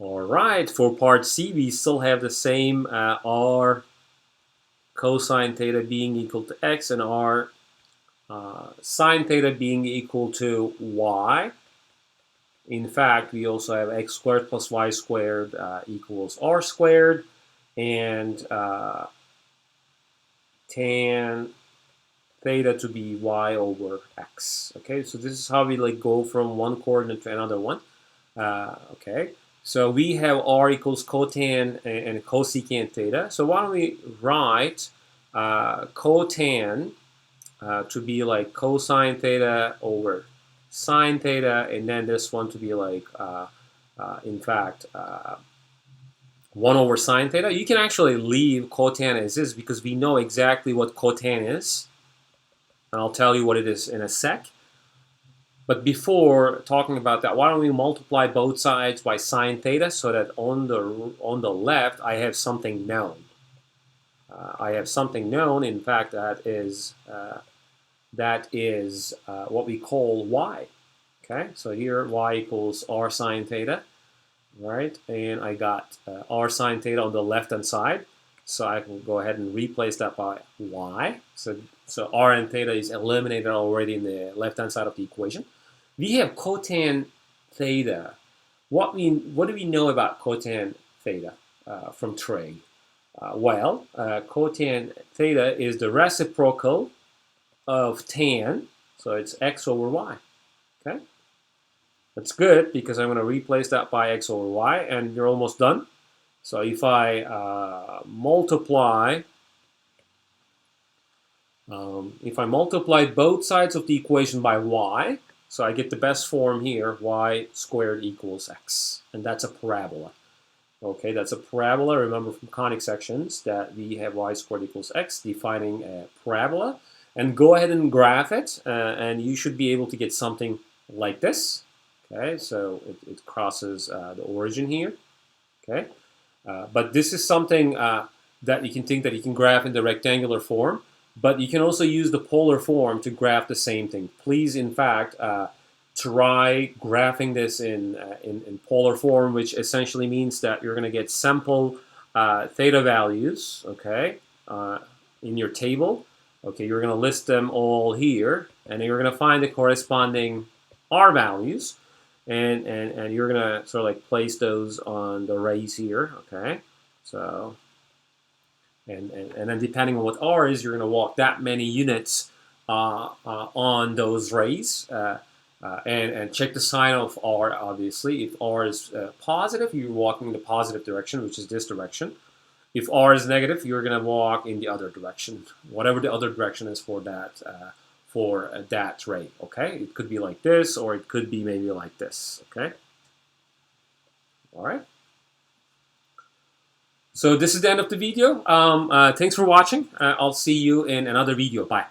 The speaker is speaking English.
All right, for part C, we still have the same r cosine theta being equal to x and r sine theta being equal to y. In fact, we also have x squared plus y squared equals r squared, and tan theta to be y over x. Okay, so this is how we go from one coordinate to another one. Okay, so we have r equals cotan and cosecant theta. So why don't we write cotan to be like cosine theta over sine theta, and then this one to be like, in fact, 1 over sine theta. You can actually leave cotan as is because we know exactly what cotan is. And I'll tell you what it is in a sec. But before talking about that, why don't we multiply both sides by sine theta so that on the left I have something known. I have something known. In fact, that is what we call y. Okay, so here y equals r sine theta, right? And I got r sine theta on the left-hand side. So I can go ahead and replace that by y. So r and theta is eliminated already in the left-hand side of the equation. We have cotan theta. What do we know about cotan theta from trig? Cotan theta is the reciprocal of tan, so it's x over y. Okay, that's good because I'm going to replace that by x over y, and you're almost done. So if I multiply both sides of the equation by y, so I get the best form here, y squared equals x, and that's a parabola. Okay, that's a parabola. Remember from conic sections that we have y squared equals x, defining a parabola. And go ahead and graph it, and you should be able to get something like this. Okay, so it crosses the origin here. Okay, but this is something that you can think that you can graph in the rectangular form, but you can also use the polar form to graph the same thing. Please, in fact, try graphing this in polar form, which essentially means that you're going to get sample theta values, okay, in your table. Okay, you're going to list them all here, and you're going to find the corresponding r values, and you're going to sort of like place those on the rays here. Okay, so and then depending on what r is, you're going to walk that many units on those rays, and check the sign of r. Obviously, if r is positive, you're walking in the positive direction, which is this direction. If r is negative, you're going to walk in the other direction, whatever the other direction is for that ray. Okay, it could be like this, or it could be maybe like this. Okay, all right. So this is the end of the video. Thanks for watching. I'll see you in another video. Bye.